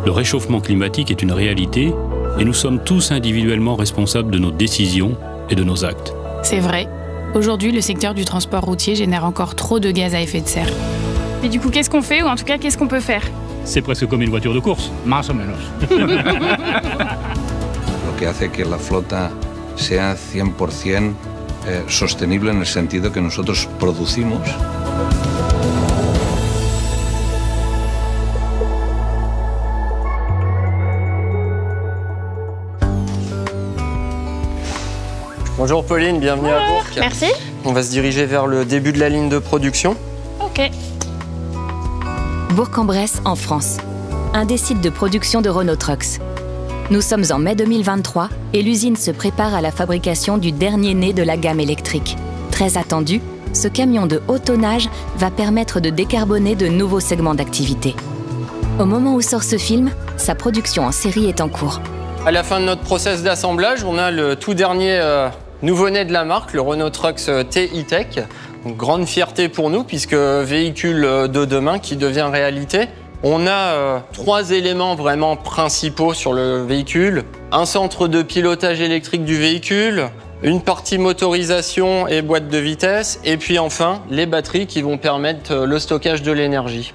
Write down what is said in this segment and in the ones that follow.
Le réchauffement climatique est une réalité et nous sommes tous individuellement responsables de nos décisions et de nos actes. C'est vrai. Aujourd'hui, le secteur du transport routier génère encore trop de gaz à effet de serre. Mais du coup, qu'est-ce qu'on fait, ou en tout cas, qu'est-ce qu'on peut faire? C'est presque comme une voiture de course. Más o menos. Lo que hace que la flota sea 100% sostenible en el sentido que nosotros producimos. Bonjour Pauline, bienvenue à Bourg. Merci. On va se diriger vers le début de la ligne de production. Ok. Bourg-en-Bresse, en France. Un des sites de production de Renault Trucks. Nous sommes en mai 2023 et l'usine se prépare à la fabrication du dernier né de la gamme électrique. Très attendu, ce camion de haut tonnage va permettre de décarboner de nouveaux segments d'activité. Au moment où sort ce film, sa production en série est en cours. À la fin de notre process d'assemblage, on a le tout dernier nouveau-né de la marque, le Renault Trucks T-E-Tech. Grande fierté pour nous, puisque véhicule de demain qui devient réalité. On a 3 éléments vraiment principaux sur le véhicule. Un centre de pilotage électrique du véhicule, une partie motorisation et boîte de vitesse, et puis enfin les batteries qui vont permettre le stockage de l'énergie.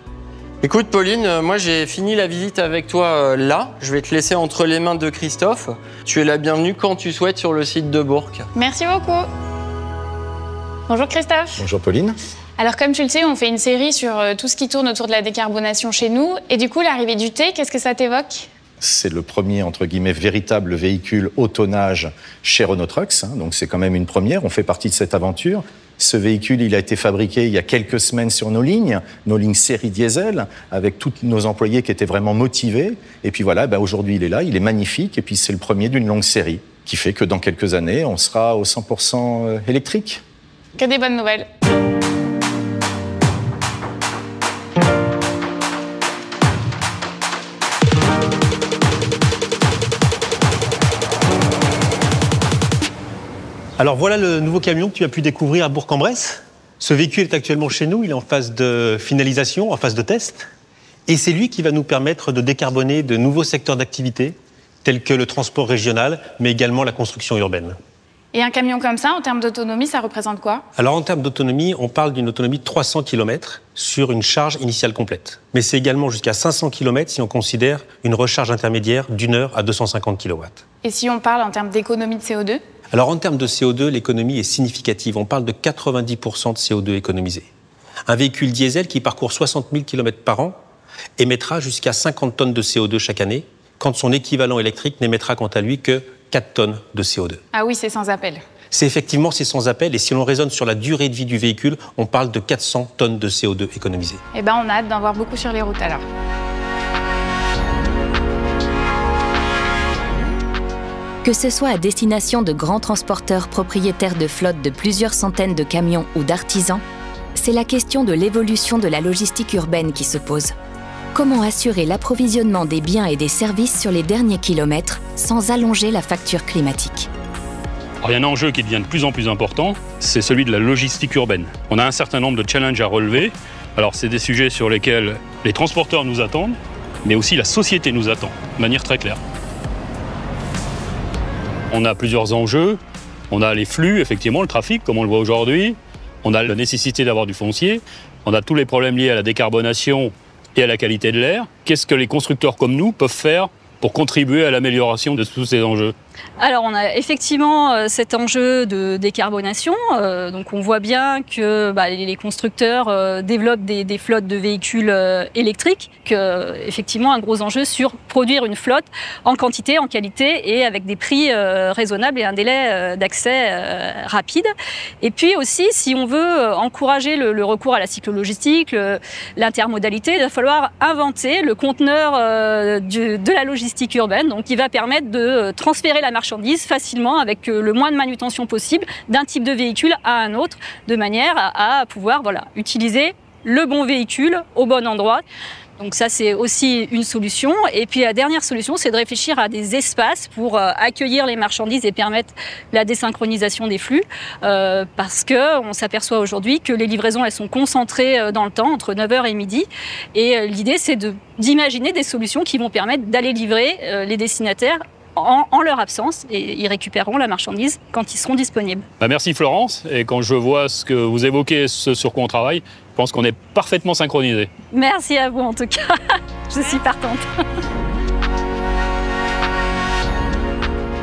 Écoute Pauline, moi j'ai fini la visite avec toi là. Je vais te laisser entre les mains de Christophe. Tu es la bienvenue quand tu souhaites sur le site de Bourg. Merci beaucoup. Bonjour Christophe. Bonjour Pauline. Alors comme tu le sais, on fait une série sur tout ce qui tourne autour de la décarbonation chez nous. Et du coup, l'arrivée du T, qu'est-ce que ça t'évoque? C'est le premier, entre guillemets, véritable véhicule haut tonnage chez Renault Trucks. Donc c'est quand même une première, on fait partie de cette aventure. Ce véhicule, il a été fabriqué il y a quelques semaines sur nos lignes série diesel, avec tous nos employés qui étaient vraiment motivés. Et puis voilà, aujourd'hui il est là, il est magnifique. Et puis c'est le premier d'une longue série, qui fait que dans quelques années, on sera au 100% électrique. Que des bonnes nouvelles. Alors voilà le nouveau camion que tu as pu découvrir à Bourg-en-Bresse. Ce véhicule est actuellement chez nous, il est en phase de finalisation, en phase de test. Et c'est lui qui va nous permettre de décarboner de nouveaux secteurs d'activité, tels que le transport régional, mais également la construction urbaine. Et un camion comme ça, en termes d'autonomie, ça représente quoi? Alors en termes d'autonomie, on parle d'une autonomie de 300 km sur une charge initiale complète. Mais c'est également jusqu'à 500 km si on considère une recharge intermédiaire d'1 heure à 250 kW. Et si on parle en termes d'économie de CO2? Alors en termes de CO2, l'économie est significative. On parle de 90% de CO2 économisé. Un véhicule diesel qui parcourt 60 000 km par an émettra jusqu'à 50 tonnes de CO2 chaque année, quand son équivalent électrique n'émettra quant à lui que 4 tonnes de CO2. Ah oui, c'est sans appel. C'est sans appel, et si l'on raisonne sur la durée de vie du véhicule, on parle de 400 tonnes de CO2 économisées. Eh ben, on a hâte d'en voir beaucoup sur les routes alors. Que ce soit à destination de grands transporteurs propriétaires de flottes de plusieurs centaines de camions ou d'artisans, c'est la question de l'évolution de la logistique urbaine qui se pose. Comment assurer l'approvisionnement des biens et des services sur les derniers kilomètres sans allonger la facture climatique? Alors, il y a un enjeu qui devient de plus en plus important, c'est celui de la logistique urbaine. On a un certain nombre de challenges à relever. Alors c'est des sujets sur lesquels les transporteurs nous attendent, mais aussi la société nous attend, de manière très claire. On a plusieurs enjeux. On a les flux, effectivement, le trafic, comme on le voit aujourd'hui. On a la nécessité d'avoir du foncier. On a tous les problèmes liés à la décarbonation et à la qualité de l'air. Qu'est-ce que les constructeurs comme nous peuvent faire pour contribuer à l'amélioration de tous ces enjeux? Alors on a effectivement cet enjeu de décarbonation, donc on voit bien que les constructeurs développent des flottes de véhicules électriques, effectivement un gros enjeu sur produire une flotte en quantité, en qualité et avec des prix raisonnables et un délai d'accès rapide. Et puis aussi si on veut encourager le recours à la cyclo-logistique, l'intermodalité, il va falloir inventer le conteneur de la logistique urbaine, donc qui va permettre de transférer la marchandise facilement avec le moins de manutention possible d'un type de véhicule à un autre, de manière à pouvoir utiliser le bon véhicule au bon endroit. Donc ça, c'est aussi une solution. Et puis la dernière solution, c'est de réfléchir à des espaces pour accueillir les marchandises et permettre la désynchronisation des flux. Parce qu'on s'aperçoit aujourd'hui que les livraisons, elles sont concentrées dans le temps, entre 9h et midi. Et l'idée, c'est d'imaginer des solutions qui vont permettre d'aller livrer les destinataires en leur absence, et ils récupéreront la marchandise quand ils seront disponibles. Merci Florence, et quand je vois ce que vous évoquez, ce sur quoi on travaille, je pense qu'on est parfaitement synchronisés. Merci à vous en tout cas, je suis partante.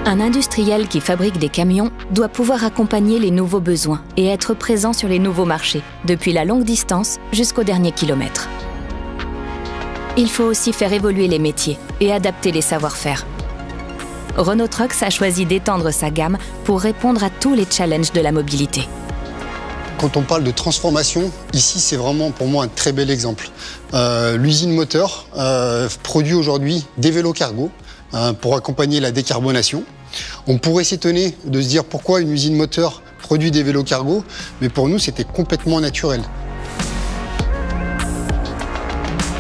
Un industriel qui fabrique des camions doit pouvoir accompagner les nouveaux besoins et être présent sur les nouveaux marchés, depuis la longue distance jusqu'au dernier kilomètre. Il faut aussi faire évoluer les métiers et adapter les savoir-faire. Renault Trucks a choisi d'étendre sa gamme pour répondre à tous les challenges de la mobilité. Quand on parle de transformation, ici c'est vraiment pour moi un très bel exemple. L'usine moteur produit aujourd'hui des vélos cargo pour accompagner la décarbonation. On pourrait s'étonner de se dire pourquoi une usine moteur produit des vélos cargo, mais pour nous c'était complètement naturel.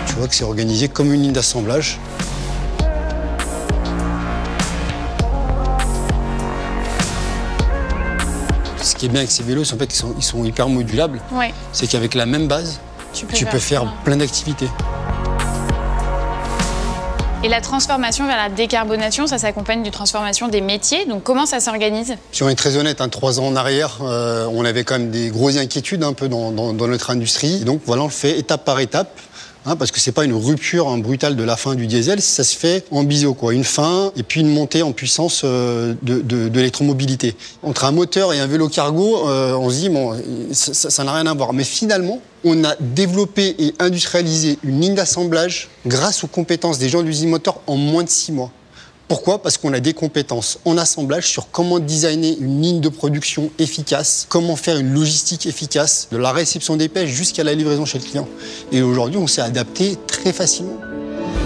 Tu vois que c'est organisé comme une ligne d'assemblage. Ce qui est bien avec ces vélos, c'est en fait qu'ils sont hyper modulables. Ouais. C'est qu'avec la même base, tu peux faire plein d'activités. Et la transformation vers la décarbonation, ça s'accompagne d'une transformation des métiers. Donc comment ça s'organise? Si on est très honnête, 3 ans en arrière, on avait quand même des grosses inquiétudes un peu dans notre industrie. Et donc voilà, on le fait étape par étape. Parce que c'est pas une rupture brutale de la fin du diesel, ça se fait en biseau, quoi. Une fin et puis une montée en puissance de l'électromobilité. Entre un moteur et un vélo cargo, on se dit bon, ça n'a rien à voir. Mais finalement, on a développé et industrialisé une ligne d'assemblage grâce aux compétences des gens de l'usine moteur en moins de 6 mois. Pourquoi? Parce qu'on a des compétences en assemblage sur comment designer une ligne de production efficace, comment faire une logistique efficace, de la réception des pièces jusqu'à la livraison chez le client. Et aujourd'hui, on s'est adapté très facilement.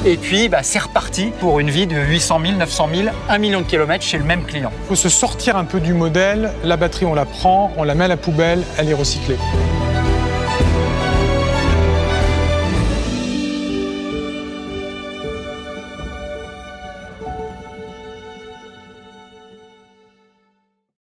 Et puis, c'est reparti pour une vie de 800 000, 900 000, 1 million de kilomètres chez le même client. Il faut se sortir un peu du modèle. La batterie, on la prend, on la met à la poubelle, elle est recyclée.